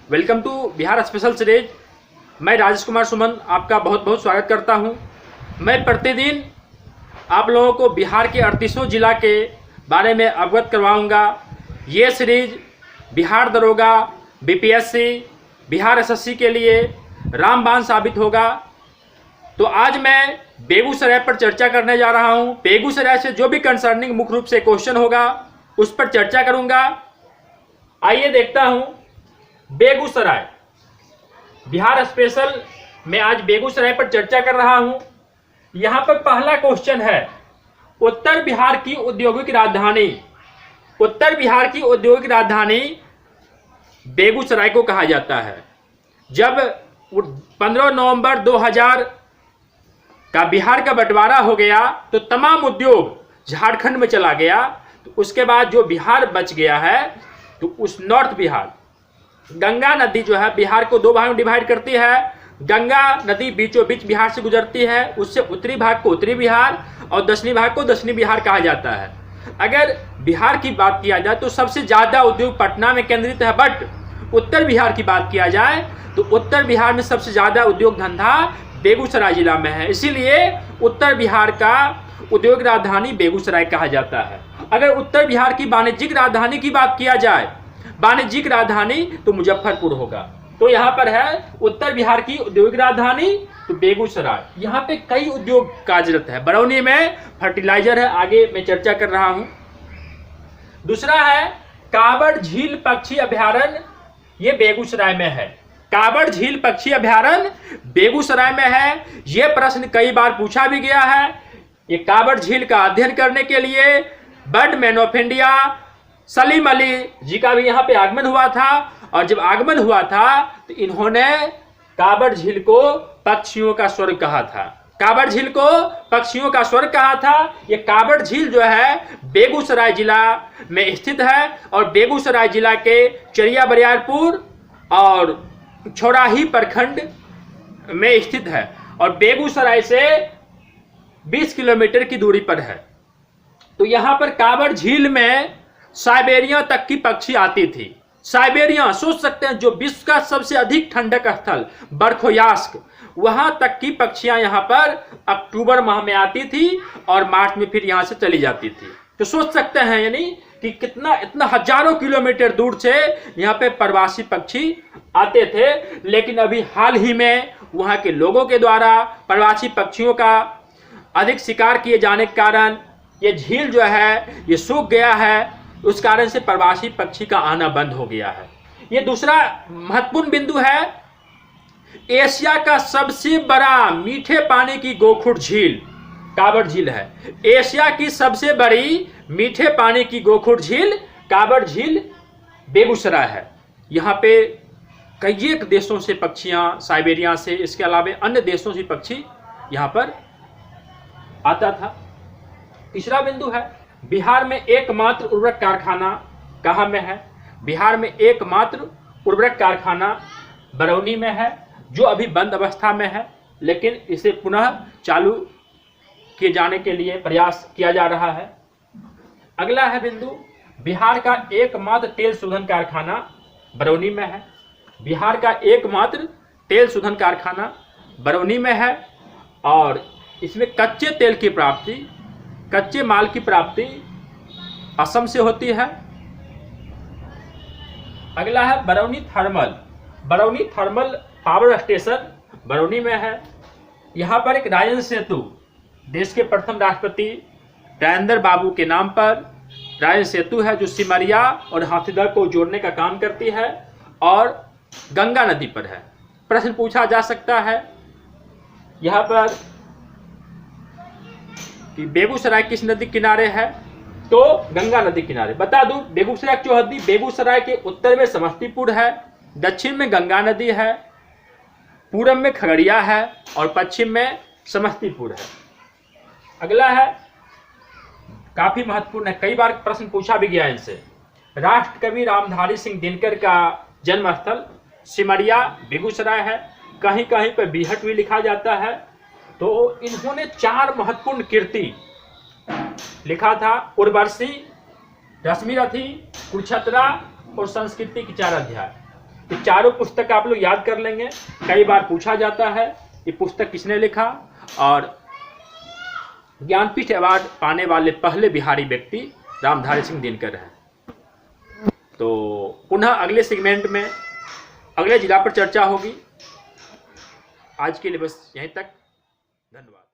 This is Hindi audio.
Welcome to Bihar special series. मैं राजेश कुमार सुमन आपका बहुत बहुत स्वागत करता हूं। मैं प्रतिदिन आप लोगों को बिहार के 38 जिला के बारे में अवगत करवाऊंगा। ये सीरीज बिहार दरोगा, बीपीएससी, बिहार एसएससी के लिए रामबाण साबित होगा। तो आज मैं बेगूसराय पर चर्चा करने जा रहा हूं। बेगूसराय से जो भी कंसर्निंग मुख्य रूप से क्वेश्चन होगा उस पर चर्चा करूंगा। आइए देखता हूं। बेगूसराय, बिहार स्पेशल में आज बेगूसराय पर चर्चा कर रहा हूं। यहां पर पहला क्वेश्चन है, उत्तर बिहार की औद्योगिक राजधानी। उत्तर बिहार की औद्योगिक राजधानी बेगूसराय को कहा जाता है। जब 15 नवंबर 2000 का बिहार का बंटवारा हो गया तो तमाम उद्योग झारखंड में चला गया। तो उसके बाद जो बिहार बच गया है तो उस नॉर्थ बिहार, गंगा नदी जो है बिहार को दो भागों में डिवाइड करती है। गंगा नदी बीचों बीच बिहार से गुजरती है, उससे उत्तरी भाग को उत्तरी बिहार और दक्षिणी भाग को दक्षिणी बिहार कहा जाता है। अगर बिहार की बात किया जाए तो सबसे ज़्यादा उद्योग पटना में केंद्रित है, बट उत्तर बिहार की बात किया जाए तो उत्तर बिहार में सबसे ज़्यादा उद्योग धंधा बेगूसराय जिला में है। इसीलिए उत्तर बिहार का उद्योग राजधानी बेगूसराय कहा जाता है। अगर उत्तर बिहार की वाणिज्यिक राजधानी की बात किया जाए, वाणिज्यिक राजधानी, तो मुजफ्फरपुर होगा। तो यहाँ पर है उत्तर बिहार की औद्योगिक राजधानी तो बेगूसराय। यहाँ पे कई उद्योग कार्यरत है। बरौनी में फर्टिलाइजर है, आगे मैं चर्चा कर रहा हूँ। दूसरा है कांवड़ झील पक्षी अभयारण्य, ये बेगूसराय में है। कांवड़ झील पक्षी अभयारण्य बेगूसराय में है। ये प्रश्न कई बार पूछा भी गया है। ये कांवड़ झील का अध्ययन करने के लिए bird man of India Salim Ali ji का भी यहाँ पे आगमन हुआ था। और जब आगमन हुआ था तो इन्होंने कांवड़ झील को पक्षियों का स्वर्ग कहा था। कांवड़ झील को पक्षियों का स्वर्ग कहा था। ये कांवड़ झील जो है बेगूसराय जिला में स्थित है और बेगूसराय जिला के चरिया बरियारपुर और छौराही प्रखंड में स्थित है और बेगूसराय से 20 किलोमीटर की दूरी पर है। तो यहाँ पर कांवड़ झील में साइबेरिया तक की पक्षी आती थी। साइबेरिया सोच सकते हैं, जो विश्व का सबसे अधिक ठंडक स्थल बर्खोयास्क, वहां तक की पक्षियां यहाँ पर अक्टूबर माह में आती थी और मार्च में फिर यहाँ से चली जाती थी। तो सोच सकते हैं यानी कि कितना, इतना हजारों किलोमीटर दूर से यहाँ पे प्रवासी पक्षी आते थे। लेकिन अभी हाल ही में वहाँ के लोगों के द्वारा प्रवासी पक्षियों का अधिक शिकार किए जाने के कारण ये झील जो है ये सूख गया है। उस कारण से प्रवासी पक्षी का आना बंद हो गया है। ये दूसरा महत्वपूर्ण बिंदु है। एशिया का सबसे बड़ा मीठे पानी की गोखुर झील कांवड़ झील है। एशिया की सबसे बड़ी मीठे पानी की गोखुर झील कांवड़ झील बेगूसराय है। यहाँ पे कई एक देशों से पक्षियाँ, साइबेरिया से, इसके अलावा अन्य देशों से पक्षी यहाँ पर आता था। तीसरा बिंदु है, बिहार में एकमात्र उर्वरक कारखाना कहाँ में है? बिहार में एकमात्र उर्वरक कारखाना बरौनी में है, जो अभी बंद अवस्था में है, लेकिन इसे पुनः चालू किए जाने के लिए प्रयास किया जा रहा है। अगला है बिंदु, बिहार का एकमात्र तेल शोधन कारखाना बरौनी में है। बिहार का एकमात्र तेल शोधन कारखाना बरौनी में है और इसमें कच्चे तेल की प्राप्ति, कच्चे माल की प्राप्ति असम से होती है। अगला है Barauni thermal. Barauni thermal power station Barauni में है। यहाँ पर एक राजेंद्र सेतु, देश के प्रथम राष्ट्रपति राजेंद्र बाबू के नाम पर राजेंद्र सेतु है, जो सिमरिया और हाथीदह को जोड़ने का काम करती है और गंगा नदी पर है। प्रश्न पूछा जा सकता है यहाँ पर कि बेगूसराय किस नदी किनारे है, तो गंगा नदी किनारे। बता दूं, बेगूसराय की चौहद्दी बेगूसराय के उत्तर में समस्तीपुर है, दक्षिण में गंगा नदी है, पूरब में खगड़िया है और पश्चिम में समस्तीपुर है। अगला है, काफी महत्वपूर्ण है, कई बार प्रश्न पूछा भी गया इनसे। राष्ट्र कवि रामधारी सिंह दिनकर का जन्मस्थल सिमरिया बेगूसराय है। कहीं कहीं पर बीहट भी लिखा जाता है। तो इन्होंने 4 महत्वपूर्ण कृति लिखा था, उर्वशी, रश्मिरथी, कुरुक्षेत्र और संस्कृति के 4 अध्याय। तो चारों पुस्तक आप लोग याद कर लेंगे। कई बार पूछा जाता है ये पुस्तक किसने लिखा, और ज्ञानपीठ अवार्ड पाने वाले पहले बिहारी व्यक्ति रामधारी सिंह दिनकर हैं। तो पुनः अगले सेगमेंट में अगले जिला पर चर्चा होगी। आज के लिए बस यहीं तक, धन्यवाद।